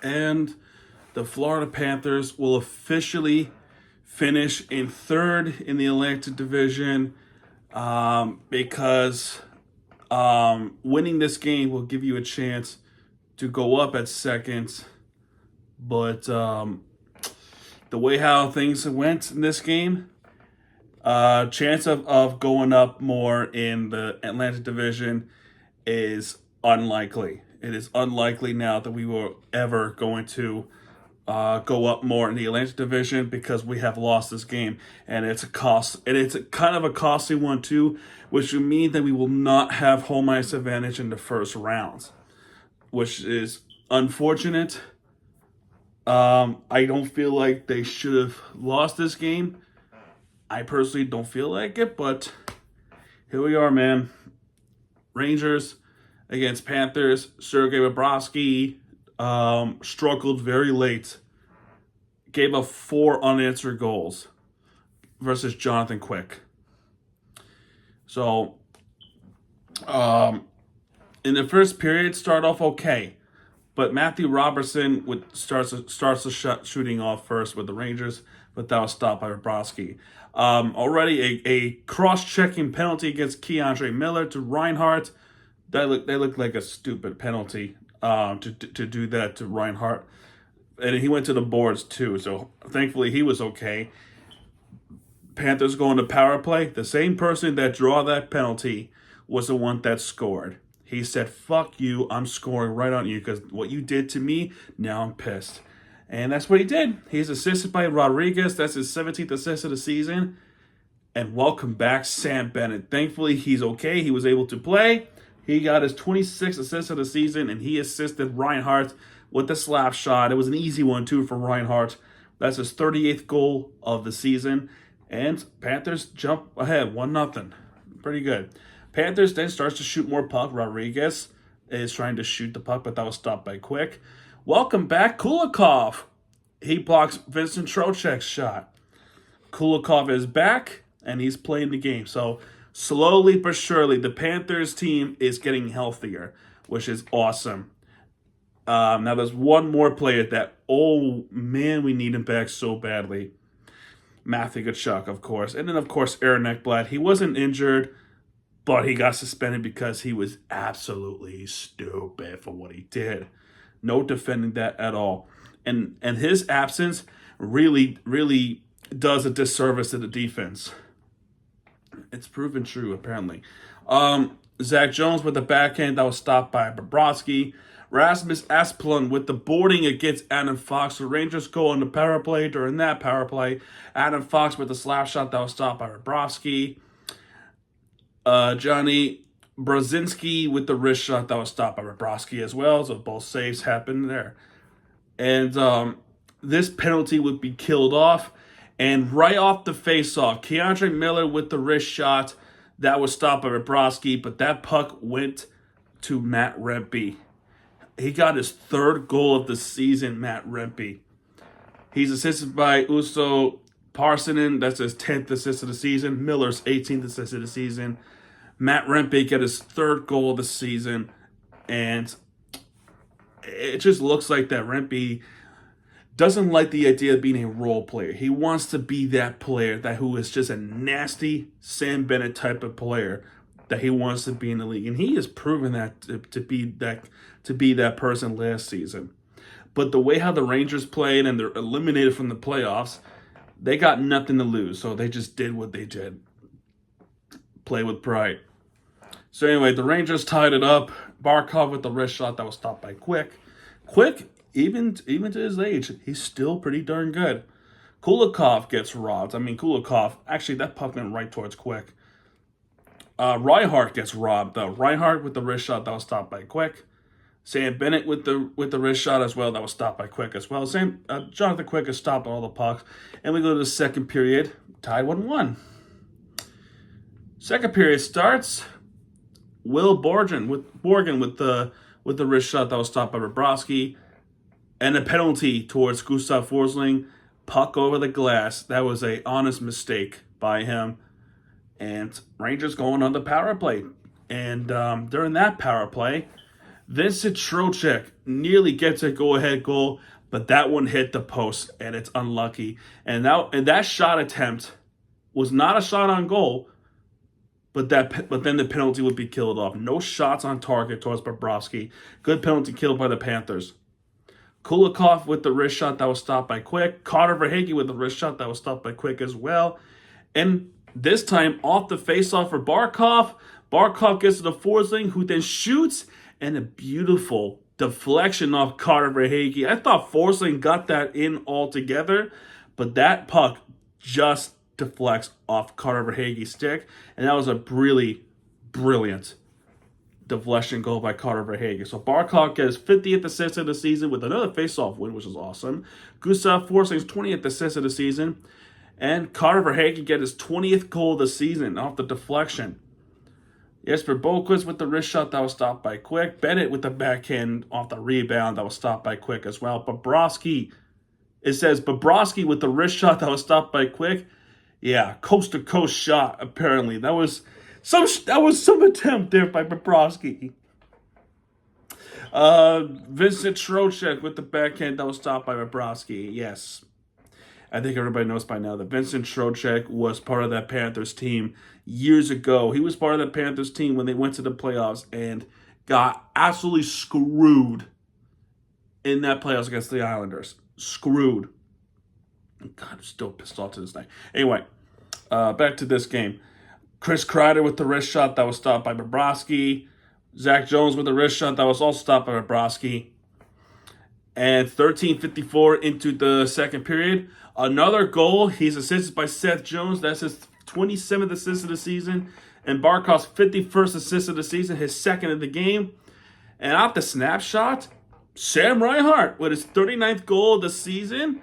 And the Florida Panthers will officially finish in third in the Atlantic Division because winning this game will give you a chance to go up at second. But the way how things went in this game, chance of going up more in the Atlantic Division is unlikely. It is unlikely now that we were ever going to go up more in the Atlantic Division because we have lost this game, and it's a cost. And it's a kind of a costly one too, which would mean that we will not have home ice advantage in the first rounds, which is unfortunate. I don't feel like they should have lost this game. I personally don't feel like it, but here we are, man. Rangers against Panthers. Sergei Bobrovsky struggled very late. Gave up 4 unanswered goals versus Jonathan Quick. So, in the first period, start off okay. But Matthew Robertson starts the shooting off first with the Rangers, but that was stopped by Bobrovsky. Already a cross-checking penalty against Keandre Miller to Reinhart. They looked like a stupid penalty to do that to Reinhart. And he went to the boards too, so thankfully he was okay. Panthers going to power play. The same person that drew that penalty was the one that scored. He said, fuck you, I'm scoring right on you because what you did to me, now I'm pissed. And that's what he did. He's assisted by Rodriguez. That's his 17th assist of the season. And welcome back, Sam Bennett. Thankfully, he's okay. He was able to play. He got his 26th assist of the season, and he assisted Reinhart with the slap shot. It was an easy one, too, for Reinhart. That's his 38th goal of the season. And Panthers jump ahead, 1-0. Pretty good. Panthers then starts to shoot more puck. Rodriguez is trying to shoot the puck, but that was stopped by Quick. Welcome back, Kulikov. He blocks Vincent Trocheck's shot. Kulikov is back, and he's playing the game. So slowly but surely, the Panthers team is getting healthier, which is awesome. Now there's one more player that, oh man, we need him back so badly. Matthew Tkachuk, of course. And then, of course, Aaron Ekblad. He wasn't injured, but he got suspended because he was absolutely stupid for what he did. No defending that at all. And his absence really does a disservice to the defense. It's proven true, apparently. Zach Jones with the backhand that was stopped by Bobrovsky. Rasmus Asplund with the boarding against Adam Fox. The Rangers go on the power play. During that power play, Adam Fox with the slap shot that was stopped by Bobrovsky. Johnny Brzezinski with the wrist shot that was stopped by Bobrovsky as well. So both saves happened there. And this penalty would be killed off. And right off the face-off, Keandre Miller with the wrist shot that was stopped by Bobrovsky, but that puck went to Matt Rempe. He got his 3rd goal of the season, Matt Rempe. He's assisted by Uso Parssinen. That's his 10th assist of the season. Miller's 18th assist of the season. Matt Rempe got his 3rd goal of the season. And it just looks like that Rempe doesn't like the idea of being a role player. He wants to be that player who is just a nasty Sam Bennett type of player that he wants to be in the league. And he has proven that to be that person last season. But the way how the Rangers played and they're eliminated from the playoffs, they got nothing to lose. So they just did what they did. Play with pride. So anyway, the Rangers tied it up. Barkov with the wrist shot that was stopped by Quick. Quick, even to his age, he's still pretty darn good. Kulikov gets robbed. Kulikov, actually that puck went right towards Quick. Reinhart gets robbed though. Reinhart with the wrist shot that was stopped by Quick. Sam Bennett with the wrist shot as well that was stopped by Quick as well. Jonathan Quick has stopped all the pucks. And we go to the second period, tied 1-1. Second period starts. Will Borgen with the wrist shot that was stopped by Bobrovsky. And a penalty towards Gustav Forsling. Puck over the glass. That was an honest mistake by him. And Rangers going on the power play. And during that power play, Vincent Trocheck nearly gets a go-ahead goal, but that one hit the post, and it's unlucky. And that shot attempt was not a shot on goal, but then the penalty would be killed off. No shots on target towards Bobrovsky. Good penalty killed by the Panthers. Kulikov with the wrist shot that was stopped by Quick. Carter Verhaeghe with the wrist shot that was stopped by Quick as well. And this time off the faceoff for Barkov. Barkov gets to the Forsling, who then shoots, and a beautiful deflection off Carter Verhaeghe. I thought Forsling got that in altogether, but that puck just deflects off Carter Verhaeghe's stick, and that was a really brilliant deflection goal by Carter Verhaeghe. So Barkov gets 50th assist of the season with another faceoff win, which is awesome. Gustav Forsling's 20th assist of the season, and Carter Verhaeghe gets his 20th goal of the season off the deflection. Jesper Boquist with the wrist shot that was stopped by Quick. Bennett with the backhand off the rebound that was stopped by Quick as well. Bobrovsky, it says Bobrovsky with the wrist shot that was stopped by Quick. Yeah, coast to coast shot. Apparently, that was some attempt there by Bobrovsky. Vincent Trocheck with the backhand that was stopped by Bobrovsky. Yes, I think everybody knows by now that Vincent Trocheck was part of that Panthers team years ago. He was part of that Panthers team when they went to the playoffs and got absolutely screwed in that playoffs against the Islanders. Screwed. God, I'm still pissed off to this day. Anyway, back to this game. Chris Kreider with the wrist shot that was stopped by Bobrovsky. Zach Jones with the wrist shot that was also stopped by Bobrovsky. And 13:54 into the second period. Another goal. He's assisted by Seth Jones. That's his 27th assist of the season. And Barkov's 51st assist of the season, his second of the game. And off the snapshot, Sam Reinhart with his 39th goal of the season.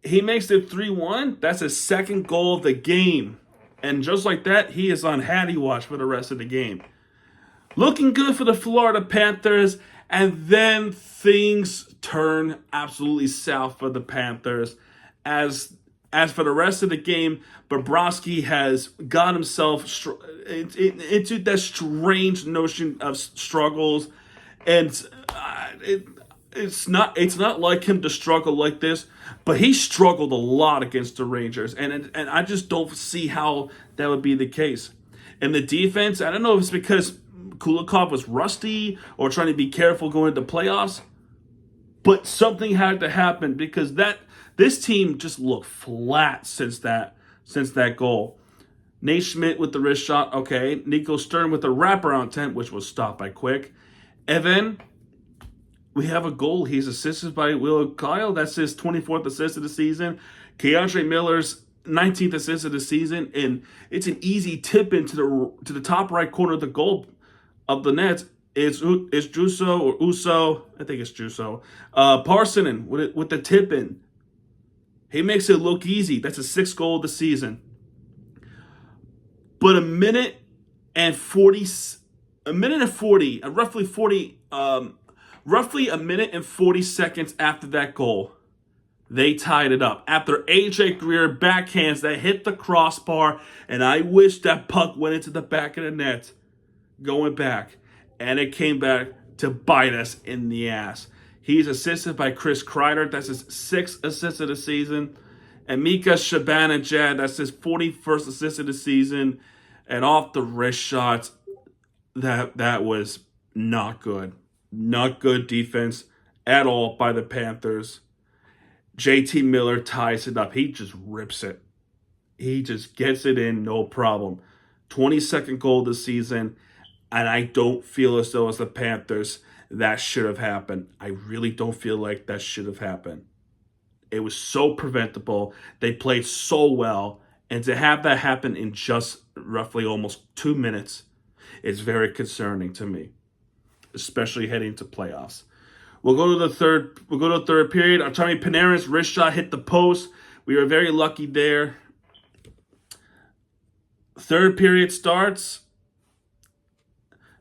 He makes it 3-1. That's his second goal of the game. And just like that, he is on Hattie watch for the rest of the game. Looking good for the Florida Panthers. And then things turn absolutely south for the Panthers. As for the rest of the game, Bobrovsky has got himself into that strange notion of struggles. And it's not like him to struggle like this, but he struggled a lot against the Rangers, and I just don't see how that would be the case. And the defense, I don't know if it's because Kulikov was rusty or trying to be careful going into playoffs, but something had to happen because this team just looked flat since that goal. Nate Schmidt with the wrist shot, okay. Nico Stern with the wraparound attempt, which was stopped by Quick. And then we have a goal. He's assisted by Will Kyle. That's his 24th assist of the season. Keandre Miller's 19th assist of the season. And it's an easy tip into the top right corner of the goal of the net. It's Juuso or Uso. I think it's Juuso. Parsonen with the tip in. He makes it look easy. That's his 6th goal of the season. But roughly a minute and 40 seconds after that goal, they tied it up. After AJ Greer backhands that hit the crossbar, and I wish that puck went into the back of the net going back, and it came back to bite us in the ass. He's assisted by Chris Kreider. That's his 6th assist of the season. And Mika Zibanejad, that's his 41st assist of the season. And off the wrist shots, that was not good. Not good defense at all by the Panthers. JT Miller ties it up. He just rips it. He just gets it in, no problem. 22nd goal of the season. And I don't feel as though as the Panthers, that should have happened. I really don't feel like that should have happened. It was so preventable. They played so well. And to have that happen in just roughly almost 2 minutes is very concerning to me, especially heading to playoffs. We'll go to the third period. Artemi Panarin's wrist shot hit the post. We were very lucky there. Third period starts.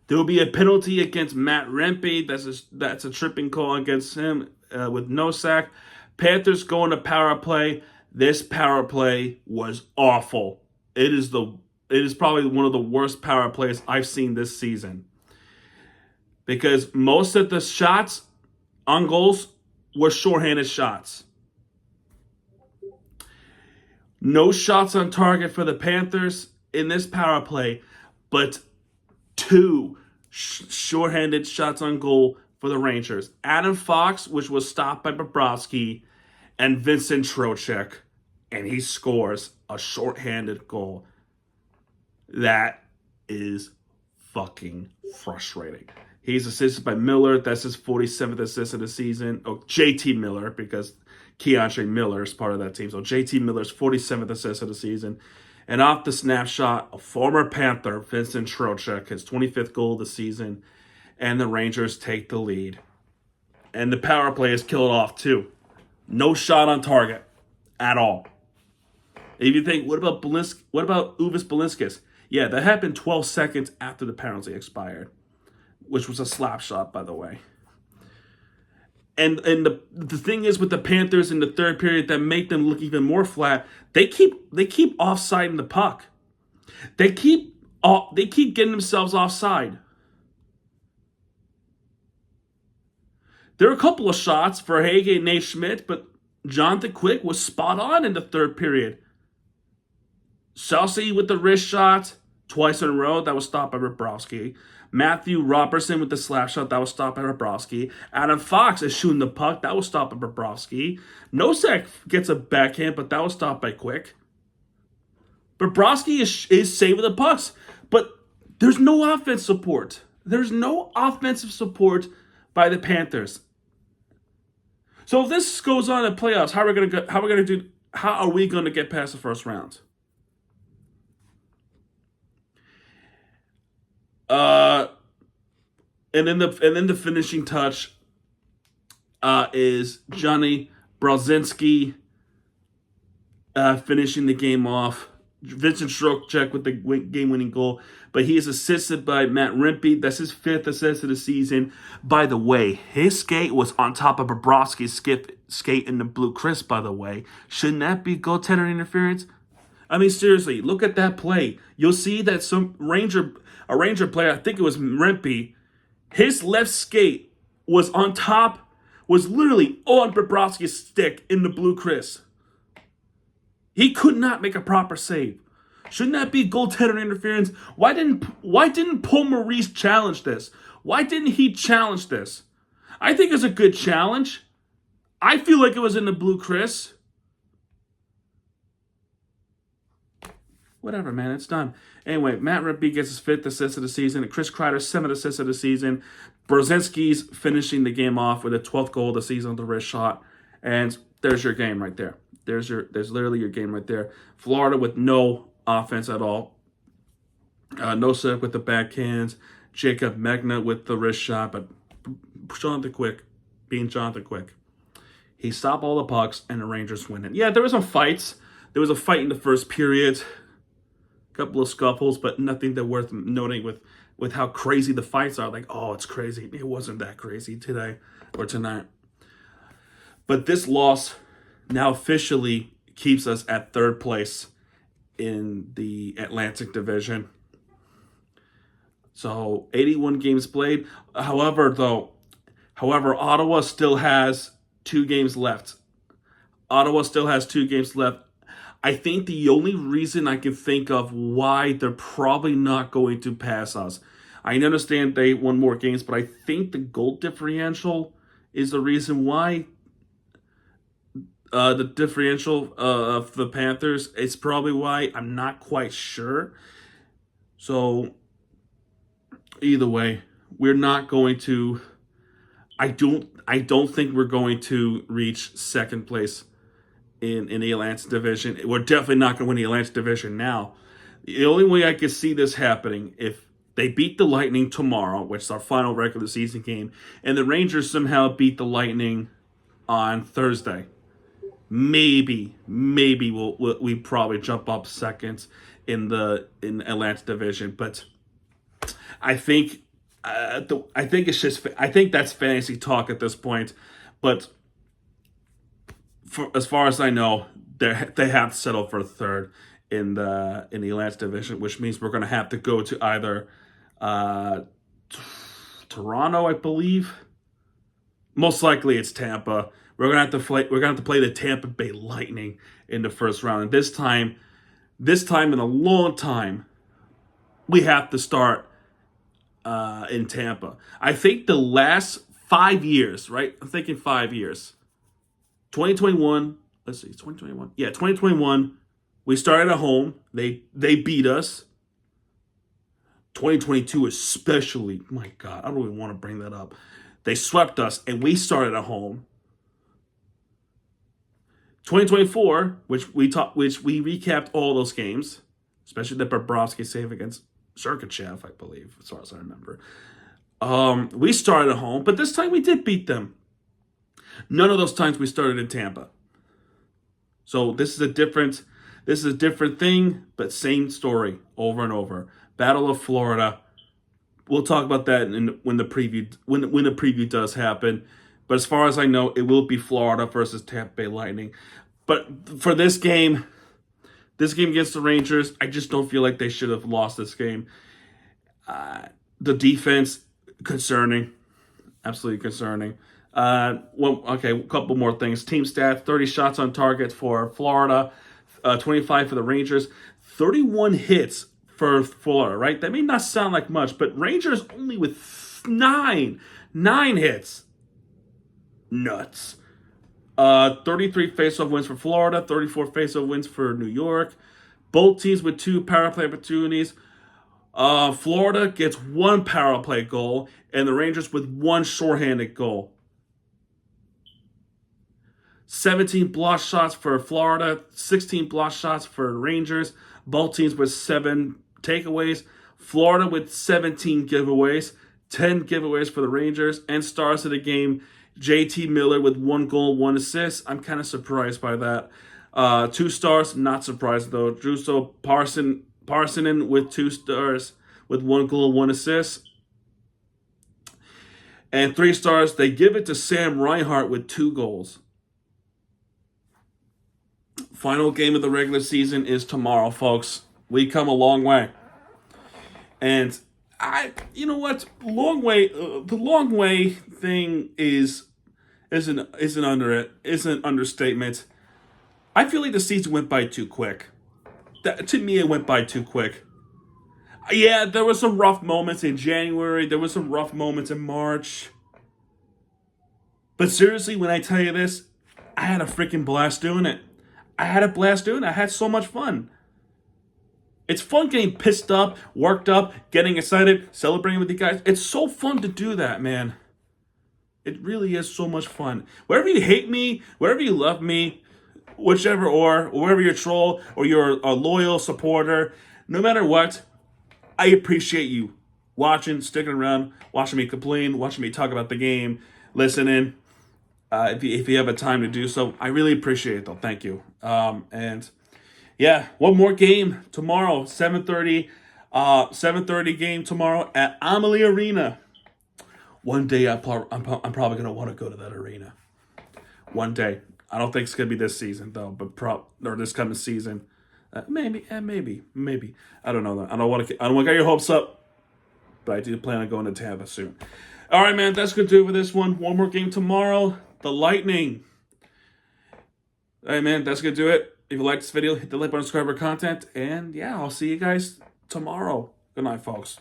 There will be a penalty against Matt Rempe. That's a tripping call against him with Nosak. Panthers go into power play. This power play was awful. It is probably one of the worst power plays I've seen this season. because most of the shots on goals were shorthanded shots. No shots on target for the Panthers in this power play, but two shorthanded shots on goal for the Rangers. Adam Fox, which was stopped by Bobrovsky, and Vincent Trocheck, and he scores a shorthanded goal. That is fucking frustrating. He's assisted by Miller. That's his 47th assist of the season. Oh, JT Miller, because Keontae Miller is part of that team. So JT Miller's 47th assist of the season. And off the snapshot, a former Panther, Vincent Trocheck, his 25th goal of the season. And the Rangers take the lead. And the power play is killed off too. No shot on target at all. If you think, what about Uvis Balinskis? Yeah, that happened 12 seconds after the penalty expired, which was a slap shot, by the way. And the thing is with the Panthers in the third period that make them look even more flat, they keep offsiding the puck. They keep getting themselves offside. There are a couple of shots for Hage and Nate Schmidt, but Jonathan Quick was spot on in the third period. Chelsea with the wrist shot twice in a row, that was stopped by Bobrovsky. Matthew Robertson with the slap shot, that was stopped by Bobrovsky. Adam Fox is shooting the puck, that was stopped by Bobrovsky. Nosek gets a backhand, but that was stopped by Quick. Bobrovsky is saving the pucks, but there's no offense support. There's no offensive support by the Panthers. So if this goes on in playoffs, how are we going to get past the first round? And then the finishing touch is Johnny Brodzinski finishing the game off. Vincent Trocheck with the game-winning goal, but he is assisted by Matt Rimpey. That's his 5th assist of the season. By the way, his skate was on top of Bobrovsky's skate in the blue crisp, by the way. Shouldn't that be goaltender interference? I mean, seriously, look at that play. You'll see that a Ranger player, I think it was Rimpey, his left skate was literally on Bobrovsky's stick in the blue crisp. He could not make a proper save. Shouldn't that be goaltender interference? Why didn't Paul Maurice challenge this? Why didn't he challenge this? I think it's a good challenge. I feel like it was in the blue crisp. Whatever, man, it's done. Anyway, Matt Rimpey gets his 5th assist of the season. And Chris Kreider's 7th assist of the season. Brzezinski's finishing the game off with a 12th goal of the season with the wrist shot. And there's your game right there. There's literally your game right there. Florida with no offense at all. Nosek with the backhands. Jacob Megna with the wrist shot. But Jonathan Quick, being Jonathan Quick, he stopped all the pucks and the Rangers win it. Yeah, there was some fights. There was a fight in the first period. A couple of scuffles, but nothing that worth noting with how crazy the fights are. Like, oh, it's crazy. It wasn't that crazy today or tonight. But this loss now officially keeps us at 3rd place in the Atlantic Division. So 81 games played. However, Ottawa still has 2 games left. I think the only reason I can think of why they're probably not going to pass us, I understand they won more games, but I think the goal differential is the reason why. The differential of the Panthers, it's probably why. I'm not quite sure. So either way, we're not going to. I don't think we're going to reach 2nd place in the Atlantic Division. We're definitely not going to win the Atlantic Division now. The only way I could see this happening if they beat the Lightning tomorrow, which is our final regular season game, and the Rangers somehow beat the Lightning on Thursday. Maybe we probably jump up 2nd in the Atlantic Division, but I think that's fantasy talk at this point. But as far as I know, they have to settle for 3rd in the Atlantic Division, which means we're going to have to go to either Toronto, I believe. Most likely it's Tampa. We're gonna have to play the Tampa Bay Lightning in the first round. And this time in a long time, we have to start in Tampa. I think the last 5 years, right? I'm thinking 5 years. 2021. Let's see, 2021. Yeah, 2021. We started at home. They beat us. 2022 especially. My God, I don't even want to bring that up. They swept us, and we started at home. 2024, which we recapped all those games, especially the Bobrovsky save against Sergachev, I believe, as far as I remember. We started at home, but this time we did beat them. None of those times we started in Tampa. So this is a different thing, but same story over and over. Battle of Florida. We'll talk about that when the preview does happen. But as far as I know, it will be Florida versus Tampa Bay Lightning. But for this game against the Rangers, I just don't feel like they should have lost this game. The defense, concerning. Absolutely concerning. A couple more things. Team stats, 30 shots on target for Florida, 25 for the Rangers, 31 hits for Florida, right? That may not sound like much, but Rangers only with nine hits. Nuts. 33 faceoff wins for Florida, 34 faceoff wins for New York. Both teams with 2 power play opportunities. Florida gets 1 power play goal, and the Rangers with 1 shorthanded goal. 17 block shots for Florida, 16 block shots for Rangers. Both teams with 7 takeaways. Florida with 17 giveaways, 10 giveaways for the Rangers. And stars of the game, JT Miller with 1 goal, 1 assist. I'm kind of surprised by that. 2 stars, not surprised though. Druso Parsonen with 2 stars with 1 goal, 1 assist. And 3 stars, they give it to Sam Reinhart with 2 goals. Final game of the regular season is tomorrow, folks. We come a long way. And you know what? The long way thing is an understatement. I feel like the season went by too quick. To me, it went by too quick. Yeah, there were some rough moments in January. There were some rough moments in March. But seriously, when I tell you this, I had a freaking blast doing it. I had so much fun. It's fun getting pissed up, worked up, getting excited, celebrating with you guys. It's so fun to do that, man. It really is so much fun. Wherever you hate me, wherever you love me, whichever or wherever you're a troll or you're a loyal supporter, no matter what, I appreciate you watching, sticking around, watching me complain, watching me talk about the game, listening. If you have a time to do so, I really appreciate it though. Thank you. And yeah, one more game tomorrow, 7:30 game tomorrow at Amalie Arena. One day I'm probably gonna want to go to that arena. One day. I don't think it's gonna be this season though, but or this coming season. Maybe. I don't know though. I don't want to get your hopes up, but I do plan on going to Tampa soon. All right, man. That's gonna do it for this one. One more game tomorrow. The Lightning. All right, man. That's gonna do it. If you like this video, hit the like button, subscribe for content, and yeah, I'll see you guys tomorrow. Good night, folks.